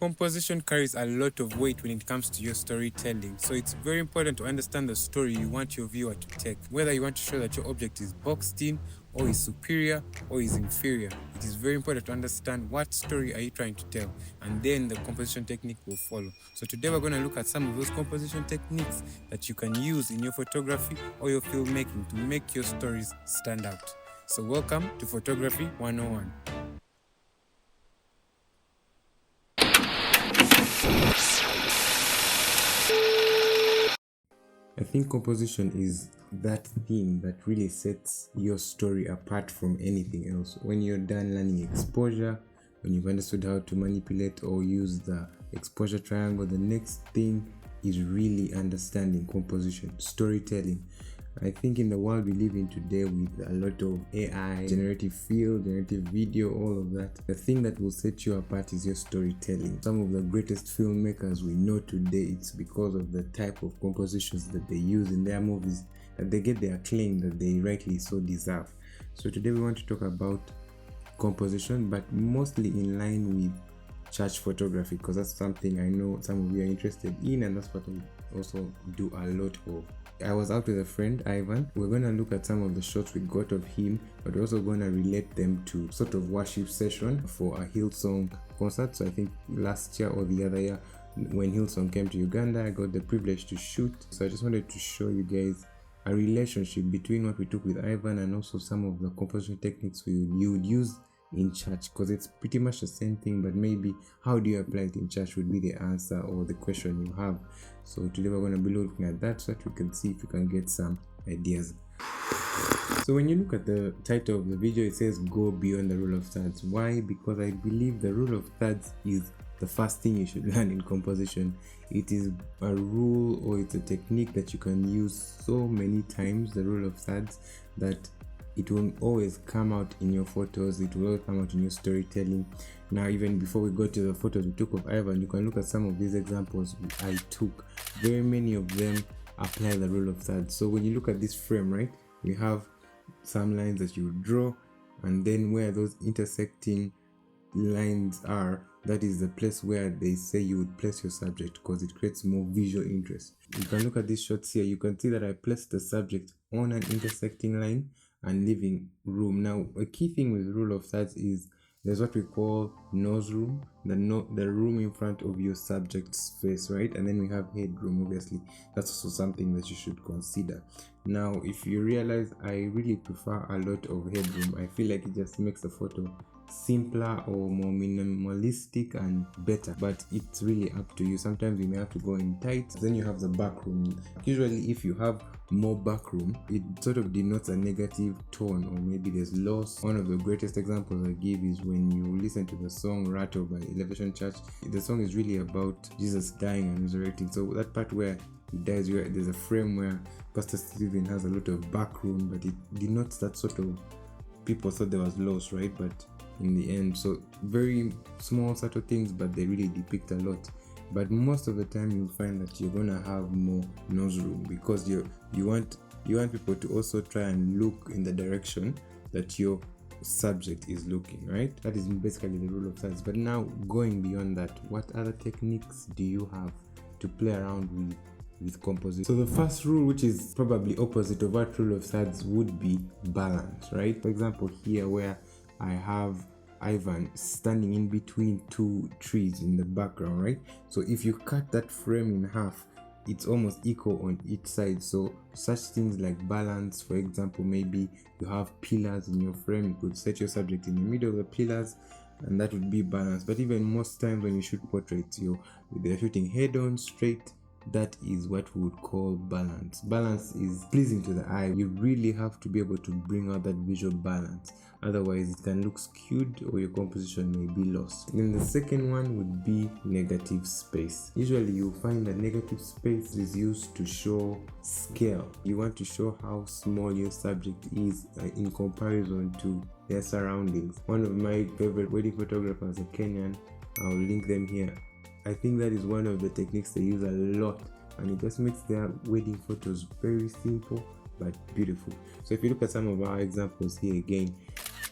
Composition carries a lot of weight when it comes to your storytelling, so it's very important to understand the story you want your viewer to take. Whether you want to show that your object is boxed in, or is superior, or is inferior, it is very important to understand what story are you trying to tell, and then the composition technique will follow. So today we're going to look at some of those composition techniques that you can use in your photography or your filmmaking to make your stories stand out. So welcome to Photography 101. I think composition is that thing that really sets your story apart from anything else. When you're done learning exposure, when you've understood how to manipulate or use the exposure triangle, the next thing is really understanding composition, storytelling. I think in the world we live in today with a lot of AI, generative field, generative video, all of that, the thing that will set you apart is your storytelling. Some of the greatest filmmakers we know today, it's because of the type of compositions that they use in their movies, that they get the acclaim that they rightly so deserve. So today we want to talk about composition, but mostly in line with church photography, because that's something I know some of you are interested in, and that's what I also do a lot of. I was out with a friend, Ivan. We're going to look at some of the shots we got of him, but we're also going to relate them to sort of worship session for a Hillsong concert. So I think last year or the other year when Hillsong came to Uganda, I got the privilege to shoot. So I just wanted to show you guys a relationship between what we took with Ivan and also some of the composition techniques you would use in church, because it's pretty much the same thing, but maybe how do you apply it in church would be the answer or the question you have. So today we're going to be looking at that so that we can see if we can get some ideas. So when you look at the title of the video, it says go beyond the rule of thirds. Why? Because I believe the rule of thirds is the first thing you should learn in composition. It is a rule, or it's a technique that you can use so many times, the rule of thirds, that it will always come out in your photos, it will always come out in your storytelling. Now, even before we go to the photos we took of Ivan, you can look at some of these examples I took. Very many of them apply the rule of thirds. So when you look at this frame, right, we have some lines that you draw, and then where those intersecting lines are, that is the place where they say you would place your subject, because it creates more visual interest. You can look at these shots here. You can see that I placed the subject on an intersecting line and leaving room. Now, a key thing with rule of thirds is there's what we call nose room, the room in front of your subject's face, right? And then we have head room, obviously. That's also something that you should consider. Now, if you realize, I really prefer a lot of headroom. I feel like it just makes the photo simpler or more minimalistic and better, but it's really up to you. Sometimes you may have to go in tight. Then you have the back room. Usually if you have more back room, it sort of denotes a negative tone, or maybe there's loss. One of the greatest examples I give is when you listen to the song Rattle by Elevation Church. The song is really about Jesus dying and resurrecting. So that part where he dies, where there's a frame where Pastor Stephen has a lot of back room, but it denotes that sort of people thought there was loss, right? But in the end, so very small subtle things, but they really depict a lot. But most of the time you'll find that you're gonna have more nose room, because you want people to also try and look in the direction that your subject is looking, right? That is basically the rule of thirds. But now, going beyond that, what other techniques do you have to play around with composition? So the first rule, which is probably opposite of what rule of thirds, would be balance, right? For example, here where I have Ivan standing in between two trees in the background, right? So if you cut that frame in half, it's almost equal on each side. So such things like balance, for example, maybe you have pillars in your frame, you could set your subject in the middle of the pillars, and that would be balance. But even most times when you shoot portraits, they're shooting head on straight. That is what we would call balance. Balance is pleasing to the eye. You really have to be able to bring out that visual balance. Otherwise, it can look skewed or your composition may be lost. Then the second one would be negative space. Usually you'll find that negative space is used to show scale. You want to show how small your subject is in comparison to their surroundings. One of my favorite wedding photographers, a Kenyan, I'll link them here. I think that is one of the techniques they use a lot, and it just makes their wedding photos very simple but beautiful. So if you look at some of our examples here again,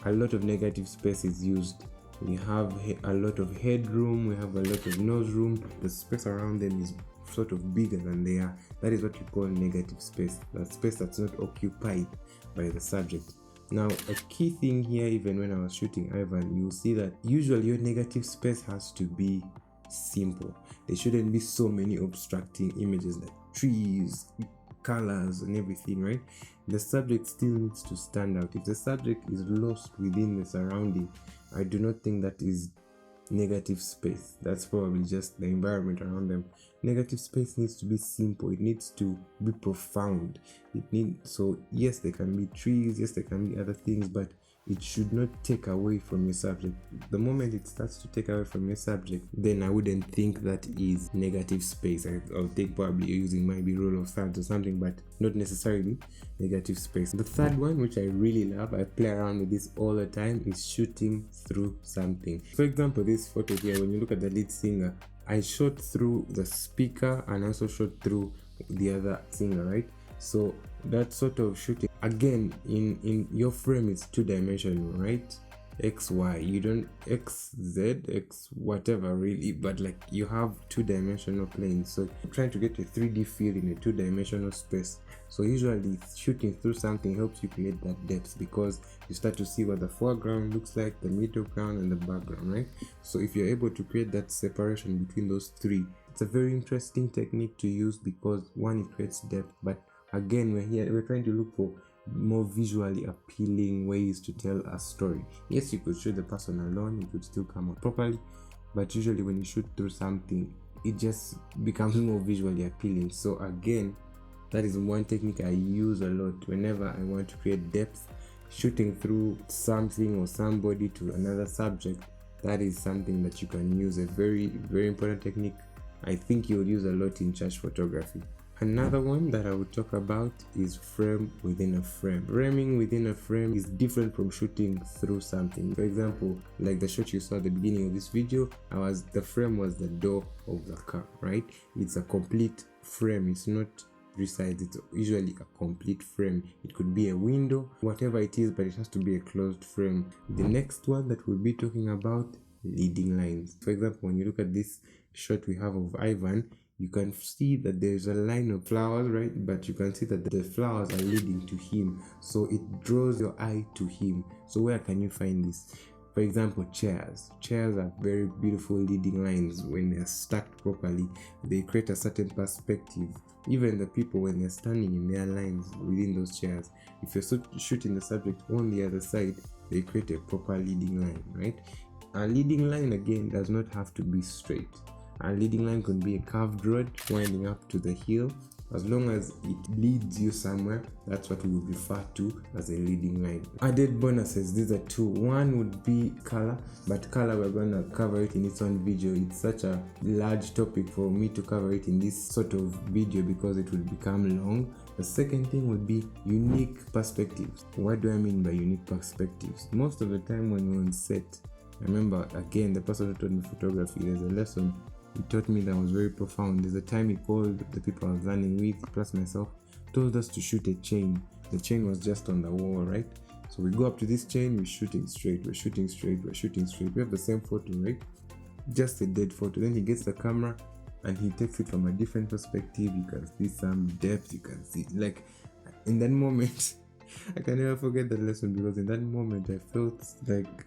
a lot of negative space is used we have a lot of headroom, we have a lot of nose room. The space around them is sort of bigger than they are. That is what you call negative space, that space that's not occupied by the subject. Now, a key thing here, even when I was shooting Ivan, you'll see that usually your negative space has to be simple. There shouldn't be so many obstructing images like trees, colors, and everything, right? The subject still needs to stand out. If the subject is lost within the surrounding, I do not think that is negative space. That's probably just the environment around them. Negative space needs to be simple. It needs to be profound. So yes, there can be trees, yes, there can be other things, but it should not take away from your subject. The moment it starts to take away from your subject, then I wouldn't think that is negative space. I'll think probably using maybe rule of thirds or something, but not necessarily negative space. The third one, which I really love, I play around with this all the time, is shooting through something. For example, this photo here, when you look at the lead singer, I shot through the speaker and also shot through the other singer, right? So that sort of shooting, again, in your frame, it's two-dimensional, right? X, Y, you don't X, Z, X, whatever really, but like you have two-dimensional planes. So you're trying to get a 3D feel in a two-dimensional space. So usually shooting through something helps you create that depth, because you start to see what the foreground looks like, the middle ground, and the background, right? So if you're able to create that separation between those three, it's a very interesting technique to use, because one, it creates depth, but again, we're trying to look for more visually appealing ways to tell a story. Yes, you could shoot the person alone, it would still come out properly, but usually when you shoot through something, it just becomes more visually appealing. So again, that is one technique I use a lot whenever I want to create depth. Shooting through something or somebody to another subject, that is something that you can use. A very, very important technique I think you'll use a lot in church photography. Another one that I would talk about is frame within a frame. Framing within a frame is different from shooting through something. For example, like the shot you saw at the beginning of this video, the frame was the door of the car, right? It's a complete frame. It's not three sides. It's usually a complete frame. It could be a window, whatever it is, but it has to be a closed frame. The next one that we'll be talking about, leading lines. For example, when you look at this shot we have of Ivan, you can see that there's a line of flowers, right? But you can see that the flowers are leading to him, so it draws your eye to him. So where can you find this? For example, chairs are very beautiful leading lines. When they're stacked properly, they create a certain perspective. Even the people, when they're standing in their lines within those chairs, if you're shooting the subject on the other side, they create a proper leading line, right? A leading line, again, does not have to be straight. A leading line could be a curved road winding up to the hill. As long as it leads you somewhere, that's what we would refer to as a leading line. Added bonuses, these are two. One would be color, but color we're going to cover it in its own video. It's such a large topic for me to cover it in this sort of video because it will become long. The second thing would be unique perspectives. What do I mean by unique perspectives? Most of the time when you're on set, I remember, again, the person who taught me photography, there's a lesson he taught me that was very profound. There's a time he called the people I was running with, plus myself, told us to shoot a chain. The chain was just on the wall, right? So we go up to this chain, we're shooting straight. We have the same photo, right? Just a dead photo. Then he gets the camera and he takes it from a different perspective. You can see some depth, you can see, like, in that moment, I can never forget that lesson, because in that moment I felt like,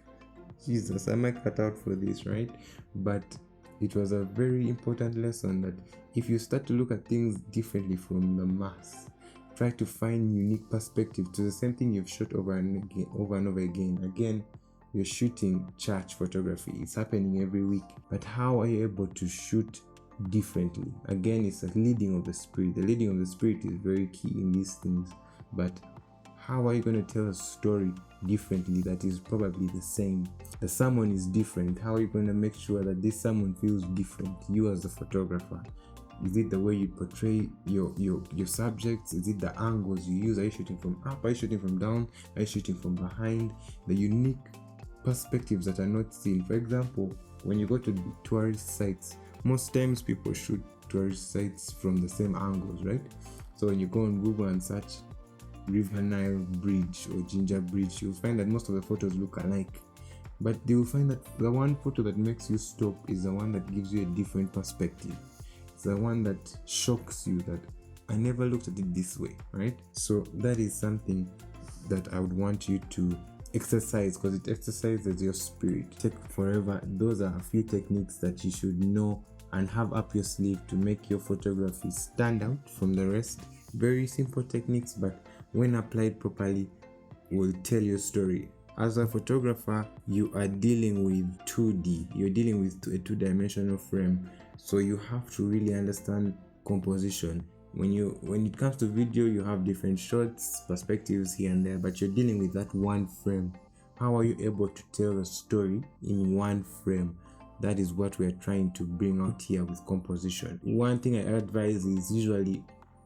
Jesus, am I cut out for this, right? But it was a very important lesson that if you start to look at things differently from the mass, try to find unique perspective to the same thing you've shot over and over again. Again, you're shooting church photography. It's happening every week. But how are you able to shoot differently? Again, it's a leading of the spirit. The leading of the spirit is very key in these things. But how are you going to tell a story differently that is probably the same? The sermon is different. How are you going to make sure that this sermon feels different, you as the photographer? Is it the way you portray your subjects? Is it the angles you use? Are you shooting from up? Are you shooting from down? Are you shooting from behind? The unique perspectives that are not seen. For example, when you go to tourist sites, most times people shoot tourist sites from the same angles, right? So when you go on Google and search River Nile Bridge or Ginger Bridge, you'll find that most of the photos look alike. but they will find that the one photo that makes you stop is the one that gives you a different perspective. It's the one that shocks you, that I never looked at it this way, right? So that is something that I would want you to exercise, because it exercises your spirit. Take forever. Those are a few techniques that you should know and have up your sleeve to make your photography stand out from the rest. Very simple techniques, but when applied properly will tell your story. As a photographer, you are dealing with 2D, you're dealing with a two-dimensional frame, so you have to really understand composition. When it comes to video, you have different shots, perspectives here and there, but you're dealing with that one frame. How are you able to tell a story in one frame? That is what we are trying to bring out here with composition. One thing I advise is usually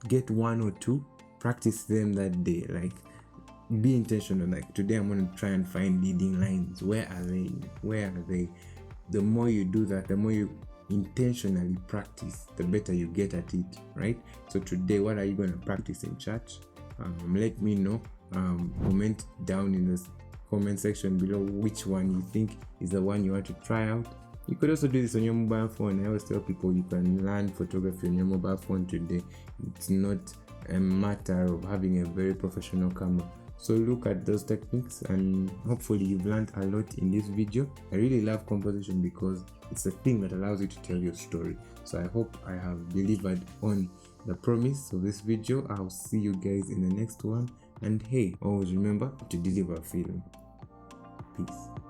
get 1 or 2, practice them that day. Like, be intentional. Like, today I'm going to try and find leading lines. Where are they? The more you do that, the more you intentionally practice, the better you get at it, right? So today, what are you going to practice in church? Let me know. Comment down in the comment section below which one you think is the one you want to try out. You could also do this on your mobile phone. I always tell people you can learn photography on your mobile phone today. It's not a matter of having a very professional camera. So look at those techniques, and hopefully you've learned a lot in this video. I really love composition because it's a thing that allows you to tell your story. So I hope I have delivered on the promise of this video. I'll see you guys in the next one, and hey, always remember to deliver a film. Peace.